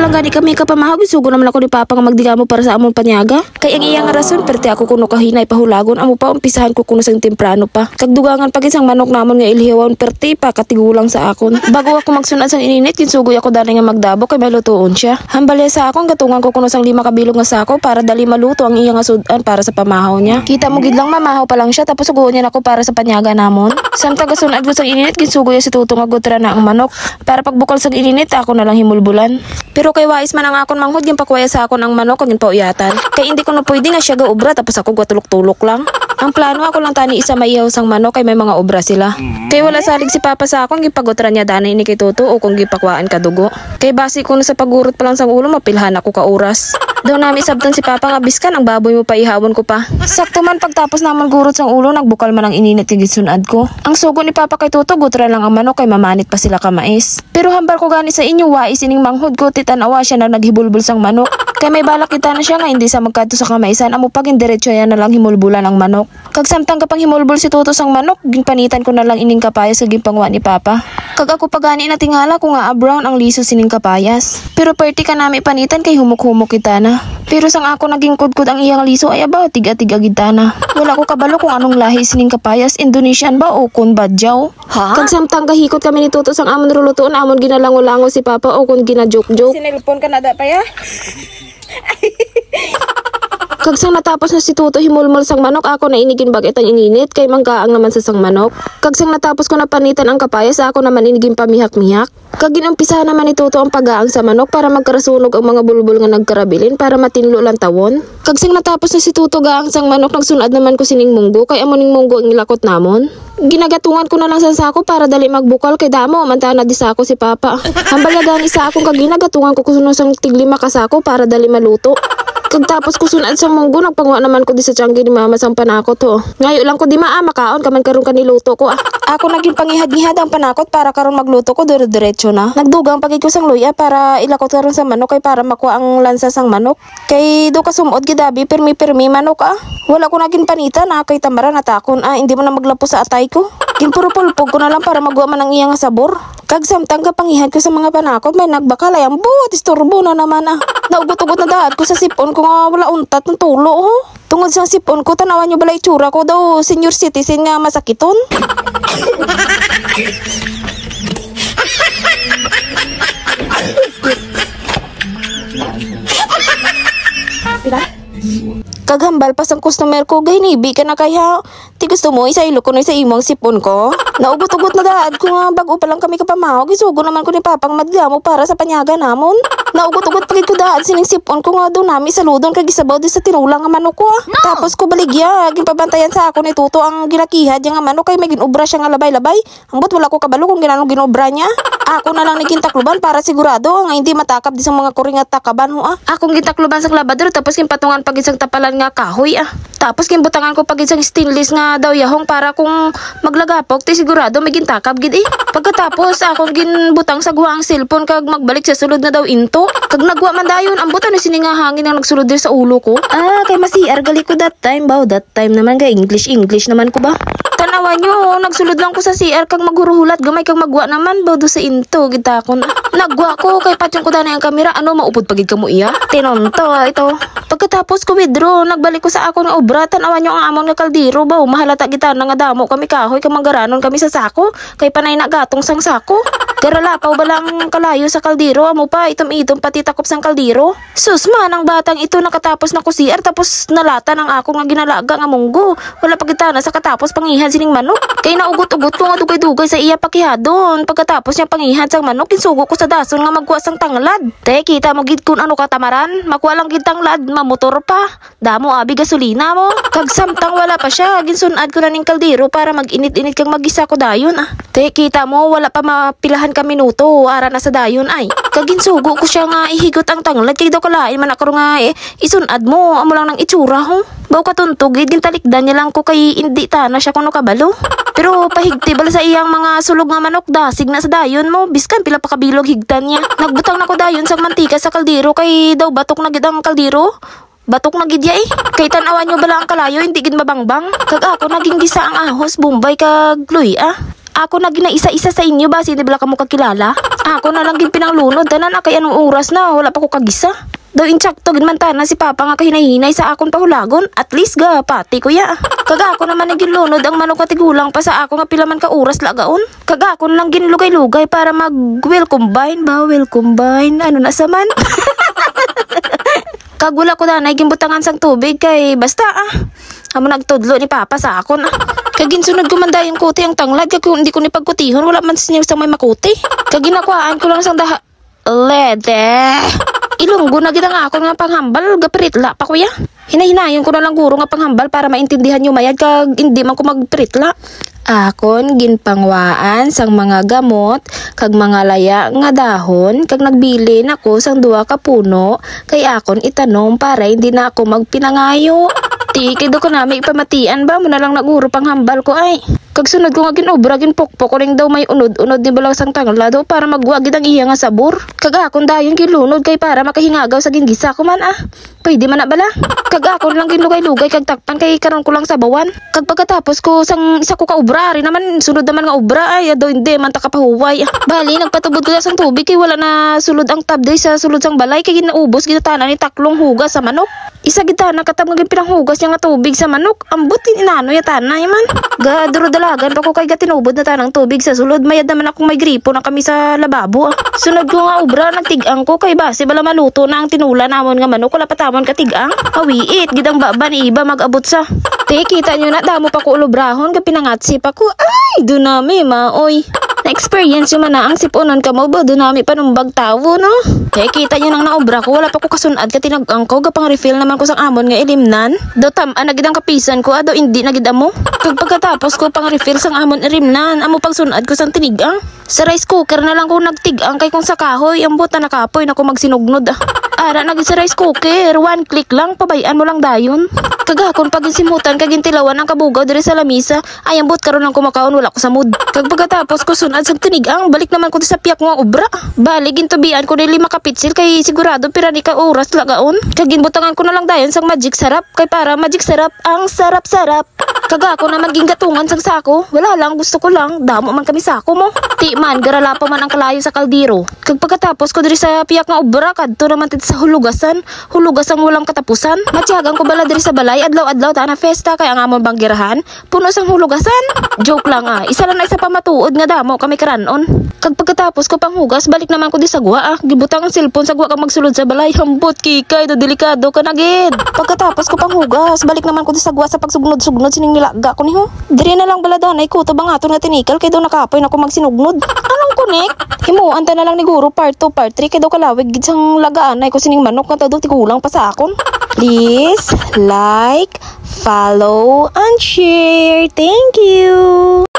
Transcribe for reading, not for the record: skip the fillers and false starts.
lang gani kami kapamahog, isugo naman ako ni Papa nga magdigamo para sa amon panyaga. Kay ang iyang rason, perti ako kuno kahinay pahulagon, amo pa umpisahan ko kuno sang temprano pa. Kagdugangan pag isang manok namon nga ilhiwaon perti pa katigulang sa akon. Bago ako magsunod sang ininit, kinsugoy ako dali nga magdabo kay may lutuon siya. Hambalya sa akon, gatungan ko kuno sang 5 kabilog nga sako para dali maluto ang iyang sudan para sa pamahaw niya. Kita mo gid lang mamahaw pa lang siya, tapos suguon niya ako para sa panyaga namon. Samtang gasunod ko sang ininit, kinsugoy si Tuto nga gutra na ang manok para pagbukal sang ininit ako na lang himulbulan. Pero kay wais man ang akon manghod yung pakuwaya sa akon ang manok kung pauyatan. Kay hindi ko na pwede nga siya gaubra tapos ako gatulok-tulok lang. Ang plano ako lang tani isa maihaw sang manok kay may mga obra sila. Kay wala salig si Papa sa akon gipagutran niya danay ni kay Tuto o kung gipakwaan ka dugo. Kay base ko na sa pagurot pa lang sang ulo mapilhan ako ka oras. Daw nami sabtan si Papa nga biskan ang baboy mo pa ihawon ko pa. Sakto man pagtapos naman gurot sang ulo nagbukal man ang ininit nga gisunad ko. Ang sugo ni Papa kay Tuto gutran lang ang manok kay mamanit pa sila ka mais. Pero hambal ko gani sa inyo wais ining manghod ko titanawa siya na naghibulbul sang manok. Kay may balak kita na siya nga hindi sa magkadto sa kamaisan amo pagin diretso yan na lang himulbulan ang manok. Kag samtang kapang himulbul si Tuto sang manok ginpanitan ko na lang ining kapayas kag ginpangwa ni Papa. Kag ako pagani na tingala ko nga brown ang liso sining kapayas. Pero perti ka nami panitan kay humok-humok kita na. Pero sang ako naging kudkod ang iyang liso ay aba tiga-tiga kita na. Wala ko kabalo kung anong lahi sining kapayas, Indonesian ba o kun badyaw. Kag samtang gahikot kami ni Tuto sang amon rulutuon amon ginalango-lango si Papa o kun gina-joke-joke. Sinilpon ka na da pa ya? Kag sang natapos na si Tuto himulmul sang manok ako na inigin bagay ang ininit kay manggaang naman sa sang manok. Kag sang natapos ko na panitan ang kapayas ako naman inigin pamihak-mihak. Kag ginumpisahan naman ni Tuto ang pagaang sa manok para magkarasunog ang mga bulbul nga nagkarabilin para matinlo lang tawon. Kag sang natapos na si Tuto gaang sang manok nagsunad naman ko sining munggo kay amoning munggo ang ilakot namon. Ginagatungan ko na lang sa sako para dali magbukal kay damo mantana di sako si Papa. Hambalagan isa akong kag ginagatungan ko kuno sang tiglima ka sako para dali maluto. Kag tapos ko sunad sa munggo nagpangwa naman ko di sa tiyanggi ni Mama sang panakot ho. Ngayo lang ko di makaon kaman karon kaniluto ko. Ako naging pangihad-ihad ang panakot para karon magluto ko dire-diretso na. Nagdugang pagid ko sang luya para ilakot karon sa manok kay para makuha ang lansa sang manok. Kay do ka sumod gidabi permi-permi manok Wala ko naging panita na kay tamara natakon hindi mo na maglapos sa atay ko. Ginpurupulpog ko na lang para magwa man ang iyang sabor. Kag samtang kapangihan ko sa mga panakot may nagbakal ay ang buot istorbo na naman Naugot-ugot na daad ko sa sipon ko nga wala untat ng tulo Tungod sa sipon ko tanawan nyo bala itsura ko daw senior citizen nga masakiton. Kaghambal pas ang customer ko gay nibi ka na kaya ti gusto mo isa ilo ko na sa imong sipon ko. Naugot-ugot na daad ko nga bago pa lang kami kapamahog isugo naman ko ni Papang madgamo para sa panyaga namon. Naugot-ugot pagid ko daad sining sipon ko nga doon nami saludon kag gisabaw di sa tinulang nga manok ko Tapos ko baligya ginpabantayan sa ako ni Tuto ang ginakihad nga manok kay may ginobra siya nga labay-labay. Ambot wala ko kabalo kung ginanong ginobra niya. Ako na lang nigintakluban para sigurado nga hindi matakap di sa mga kuring at takaban Akong gintakluban sa labador tapos ginpatungan pag isang tapalan nga kahoy Tapos ginbutangan ko pag isang stainless nga daw yahong para kung maglagapok ti sigurado may gintakap gid Pagkatapos akong ginbutang sa guwa ang cellphone kag magbalik sa sulod na daw into. Kag nagwa man dayon ambot ano sininga hangin ang nagsulod sa ulo ko. Kay masiar gali ko that time naman kay English naman ko ba. Tanawan nyo, nagsulod lang ko sa CR kag maghuruhulat gamay kag magwa naman bawdo sa into kita ko Nagwa ko kay patyon ko danay ang kamera maupod pagid ka mo iya. Tinonto ito. Pagkatapos ko withdraw, nagbalik ko sa ako nga obra tanawan nyo ang amon nga kaldero baw mahalata kita nga damo kami kahoy kag magaranon kami sa sako kay panay na gatong sang sako. Garalapaw balang kalayo sa kaldero amo pa itom-itom pati takop sang kaldero. Susman ang batang ito nakatapos na ko CR tapos nalata ng ako nga ginalaga nga munggo. Wala pagitana sa katapos pangihan sining manok. Kay naugot-ugot ko nga dugay-dugay sa iya pakihadon. Pagkatapos niya pangihan sang manok insugo ko sa dason nga magkuha sang tanglad. Te kita mo gid kun ano katamaran makuha lang gid tanglad mamotor pa. Damo abi gasolina mo. Kag samtang wala pa siya ginsunad ko na ning kaldero para mag-init-init kag magisa ko dayon Te kita mo wala pa mapilahan ka minuto ara na sa dayon ay. Kag ginsugo ko siya nga ihigot ang tanglad kay daw kalain man ako nga isunad mo amo lang ng itsura Baw katuntog gintalikdan niya lang ko kay hindi ta na siya kuno kabalo. Pero pahigti bala sa iyang mga sulog nga manok dasig na sa dayon mo biskan pila pa kabilog higtan niya. Nagbutang na ko dayon sa mantika sa kaldero kay daw batok na gid ang kaldero. Batok na gid ya Kay tanawan nyo bala ang kalayo hindi gid mabangbang. Kag ako naging gisa ang ahos Bombay kag luy Ako na ginaisa-isa sa inyo ba? Hindi bala ka mo kakilala? Ako na lang ginpinanglunod. Tanan, kay anong oras na? Wala pa ko kagisa. Daw intsakto ginmantana si Papa nga kahinahinay sa akon pahulagon. At least ga, pati kuya. Kaga ako naman naginlunod ang manok at tigulang pa sa ako nga pilaman ka oras lagaon. Kaga ako lang ginlugay-lugay para mag-will combine ba? Will combine? Ano na saman? Kagula ko danay gimbutangan sang tubig kay basta amo nagtudlo ni Papa sa akon Kaginsunod ko man dayon kuti ang tanglad kag hindi ko ni pagkutihon wala man siya sang may makuti. Kaginakuhaan ko lang sang daha lede. Ilunggo na gid nga ako nga panghambal gapiritla pa kuya. Hinahinayon ko na lang guro nga panghambal para maintindihan nyo mayad kag hindi man ko magpiritla. Akon ginpangwaan sang mga gamot kag mga laya nga dahon kag nagbilin ako sang 2 ka puno kay akon itanom para hindi na ako magpinangayo. Ti kay do ko na may ipamatian ba mo na lang naguro panghambal ko ay. Kag sunod ko nga ginobra ginpokpok ko ring daw may unod-unod ni balang sang tangla daw para magwagid ang iya nga sabor. Kag akon dayon ginlunod kay para makahingagaw sa gingisa ko man Pwede man na bala. Kag ako lang ginlugay-lugay kag takpan kay karon ko lang sa bawan. Kag pagkatapos ko sang isa ko ka obra ari naman sunod naman nga obra ay daw hindi man ta kapahuway. Bali nagpatubod ko sang tubig kay wala na sulod ang tabday sa sulod sang balay kay ginaubos ginatanan ni taklong hugas sa manok. Isa gitana katab nga pinanghugas niya nga tubig sa manok. Ambot inano ya tanay man. Gadro dalagan pa ko kay gatinubod na tanang tubig sa sulod. Mayad naman akong may gripo na kami sa lababo. Sunod ko nga obra nagtigang ko kay base bala maluto na ang tinula namon nga manok wala patamon katigang. Awiit gidang baba ni iba magabot sa. Te kita nyo na damo pa ko ulobrahon ka pinangatsip ako. Ay dunami maoy. Na-experience yung manaang sipunan ka mo ba? Doon namin panumbag tawo, no? Kaya kita nyo nang naobra ko, wala pa ko kasunad ka tinagang ko, gapang refill naman ko sang amon nga ilimnan. Do tamaan nagidang kapisan ko, do hindi nagid amo. Kag pagkatapos ko pang refill sang amon ilimnan, amo pang sunad ko sang tinigang. Sa rice cooker na lang ko nagtigang kay kung sa kahoy, ang buta na kapoy na ko magsinugnod. Ara nagid sa rice cooker, 1 click lang, pabayaan mo lang dayon. Kagakon pag insimutan kag intilawan ang kabugaw diri sa lamisa, ay ambot karon lang kumakaon wala ko sa mood. Kag pagkatapos ko sunad sa tinigang, balik naman ko sa piyak nga obra. Bali gintubian ko ni 5 kapitsil kay sigurado pirani ka oras lagaon. Kag ginbutangan ko na lang dayon sang magic sarap kay para magic sarap ang sarap-sarap. Kagako naman gingatungan sang sako, wala lang gusto ko lang damo man kami sako mo. Ti man garala pa man ang kalayo sa kaldero. Kag pagkatapos ko diri sa piyak nga obra kadto naman tit sa hulugasan walang katapusan. Matyagan ko bala diri sa balay adlaw-adlaw ta na festa kay ang amon banggirahan puno sang hulugasan. Joke lang isa lang na isa pa matuod nga damo kami karanon. Kag pagkatapos ko panghugas balik naman ko di sa gwa gibutang ang cellphone sa gwa kag magsulod sa balay hambot kikay do delikado ka na gid. Pagkatapos ko panghugas balik naman ko di sa gwa sa pagsugnod-sugnod sining nilaga ko niho. Diri na lang bala danay ko to bangaton nga tinikal kay do nakapoy na ko magsinugnod. Anong connect? Himuan ta na lang ni guro part 2 part 3 kay do kalawig gid sang lagaan ay ko sining manok nga tadong tigulang pa sa akon. Please like, follow, and share. Thank you!